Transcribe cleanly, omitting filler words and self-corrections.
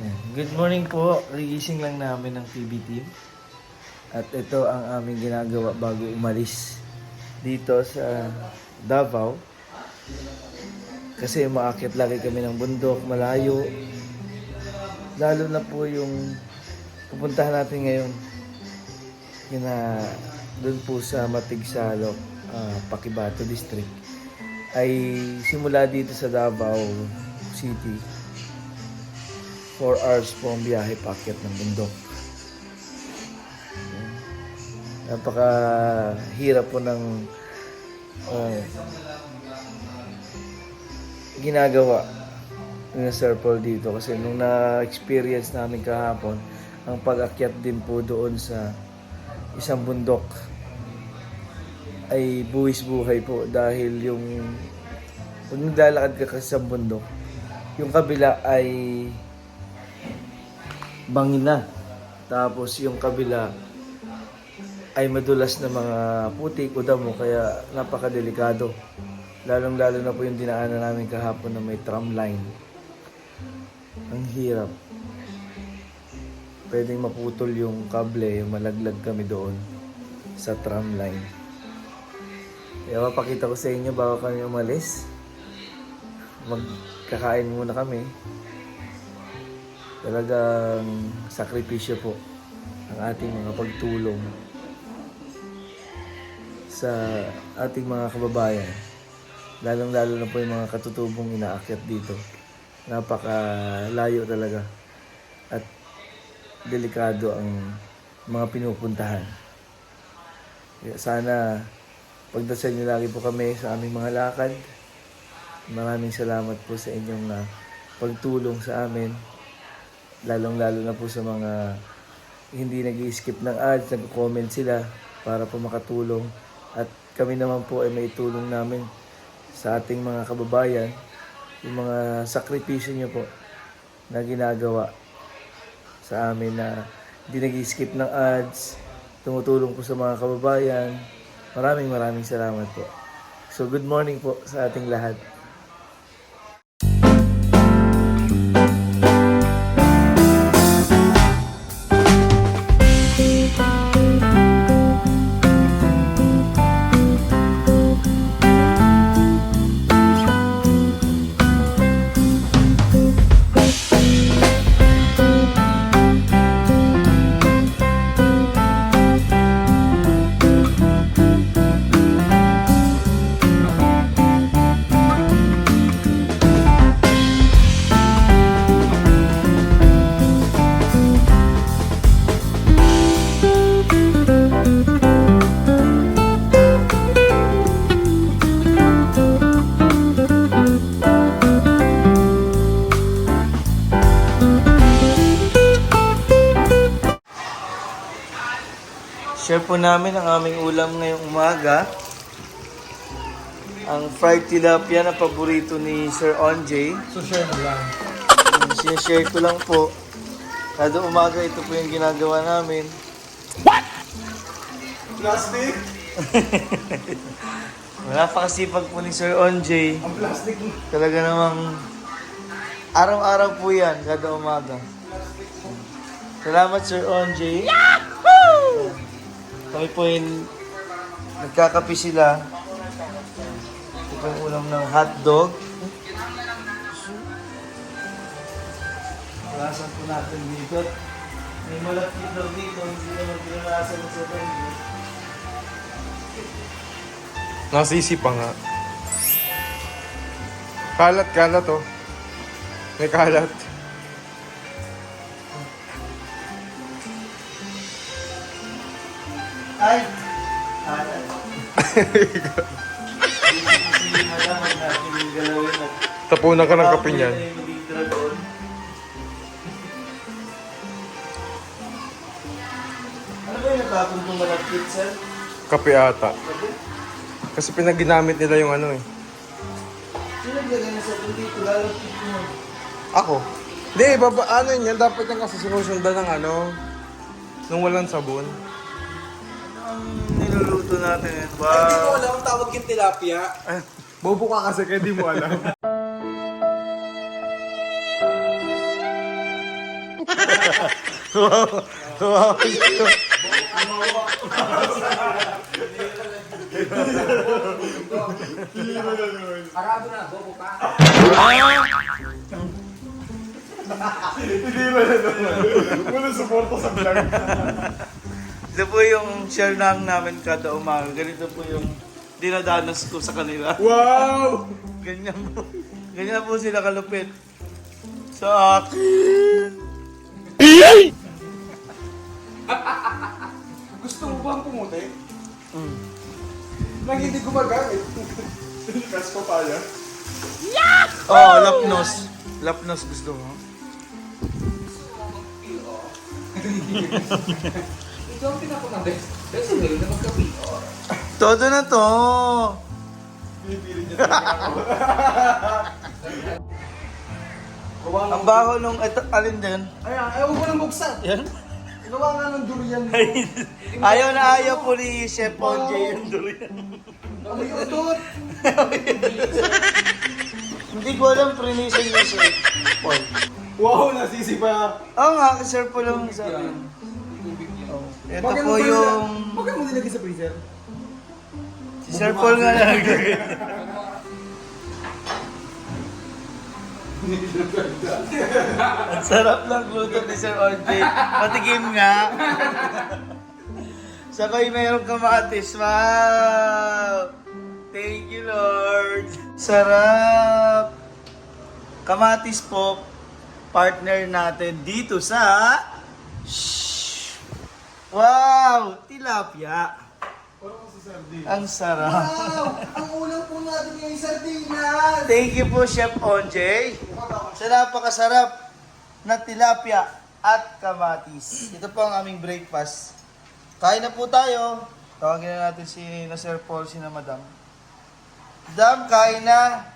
Yan. Good morning po. Rigising lang namin ng PB team. At ito ang aming ginagawa bago umalis dito sa Davao. Kasi maakyat lagi kami ng bundok, malayo. Lalo na po yung pupuntahan natin ngayon. Doon po sa Matigsalo, Pakibato District. Ay simula dito sa Davao City. 4 hours po ang biyahe paakyat ng bundok. Napakahirap po ng ginagawa ni Sir Paul dito kasi nung na-experience namin kahapon ang pag-akyat din po doon sa isang bundok ay buwis buhay po dahil yung pag naglalakad ka kasi sa bundok yung kabila ay bangin na tapos yung kabila ay madulas na mga putik o damo kaya napakadelikado. Lalong-lalo na po yung dinaanan namin kahapon na may tram line. Ang hirap. Pwedeng maputol yung kable, malaglag kami doon sa tram line. Kaya mapakita ko sa inyo bago kami umalis. Magkakain muna kami. Talagang sakripisyo po ang ating mga pagtulong sa ating mga kababayan. Lalong-lalo na po yung mga katutubong inaakyat dito. Napakalayo talaga. At delikado ang mga pinupuntahan. Kaya sana pagdasal niyo lagi po kami sa aming mga lakad. Maraming salamat po sa inyong pagtulong sa amin. Lalong-lalo na po sa mga hindi nag-i-skip ng ads, nag-comment sila para po makatulong. At kami naman po ay may tulong namin sa ating mga kababayan, yung mga sakripisyo nyo po na ginagawa sa amin na hindi nag-skip ng ads, tumutulong po sa mga kababayan. Maraming salamat po. So good morning po sa ating lahat. Share po namin ang aming ulam ngayong umaga. Ang fried tilapia na paborito ni Sir Onjay. So share na lang. Sinashare ko lang po. Kada umaga ito po yung ginagawa namin. What? Plastic? Wala pa kasipag po ni Sir Onjay. Ang plastic. Talaga namang araw-araw po yan kada umaga. Salamat Sir Onjay. Yahoo! Kami po yung nagkakapi sila. Ito po yung ulam ng hotdog. Pulasan po natin dito. May malapit daw dito. Hindi naman pinulasan sa tayo. Nasisi pa nga. Kalat oh. May kalat. Ay! Alat. Hindi malaman natin yung galawin at Tapunan ka ng kape niyan. Ano ba yung natapon kong malapit, sir? Kape ata. Kasi pinaginamit nila yung ano eh. Sino naglagay na sa dito? Lalapit mo. Ako? Hindi, ano yun yan. Dapat yung kasi sinusundan ng ano. Nung walang sabon. Ang niluluto natin. Hindi ko Wow! alam ang tawag yung tilapia. Bobo ka kasi kaya di mo alam. Wow. Arado na, bobo ka. Wala suporta sa vlog. Ito po yung share lang namin kada umaga. Ganito po yung dinadanas ko sa kanila. Wow! Ganyan po. Ganyan po sila kalupit. Sa akin. Gusto mo bang pumuti? Nang hindi gumagamit. Kas ko pala. Oh, lapnos. Lapnos gusto mo? Ito ang pinakuna best. Best way na magka-PR. Todo na to. Pinipilit niya talaga ako. Ang baho nung ito, alin din? Ayan, ayaw ko nang buksan. Yan. Gawa nga ng durian. Ayaw na ayaw po ni Chef OJ yung durian. Ano yung utot? Hindi ko alam prinisan niya si Paul. Wow, nasisi pa. Oo nga, Sir Paul ang sa akin. Ito po yung... Bakit mo nilagay sa freezer? Si Sir Paul nga na naglagay. Ang sarap ng luto ni Sir OJ. Patigim nga. Sakay mayroong kamatis. Wow! Thank you, Lord. Sarap. Kamatis po, partner natin dito sa... Shhh! Wow! Tilapia. Parang sa sardine. Ang sarap. Wow! Ang ulam po natin yung sardinas! Thank you po, Chef OJ. Sa napakasarap na tilapia at kamatis. Ito po ang aming breakfast. Kain na po tayo. Tawagin na natin si na Sir Paul, si na Madam. Madam, kain na.